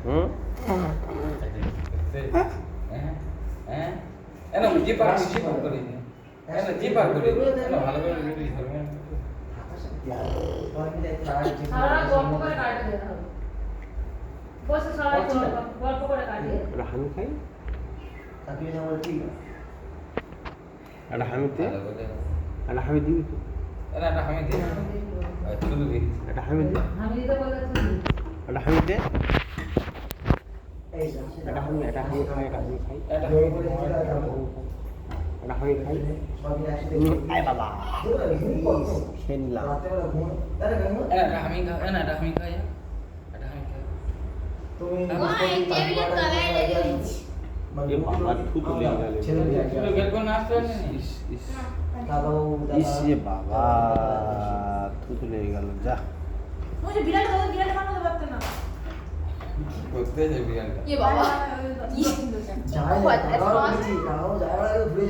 হুম এনা zipper করে এনা zipper করে এনা ভালো করে ভিডিও করবে সারা গল্প করে কাটে দেওয়া হবে বসে সারা গল্প করে কাটে এটা হামি খাই তাকিয়ে না বলছি এটা হামিতে ভালো করে এটা হামি দিবি তো এনা এটা আমি দিই শুধু দিই এটা হামি দে আমি দিতে বলেছি এটা হামি দে এই যা এটা হামি খাই এটা হামি খাই এটা এটা হামি খাই সবই আসলে আয় বাবা খেয়ে নিলাম রাতেবেলা ঘুম আরে ঘুম এটা আমি খাই এটা আমি খাই এটা আমি খাই তুমি এ বাবা থুতু লেগে গেল ছেলে মেয়ে শুধু বের করে না আসতে পারলি ইস ইস দাদা ইস এ বাবা থুতু লেগে গেল যা मुझे बिराट बांधते पारते ना করতে যাবি গানটা ये बाबा যায় যায় যায়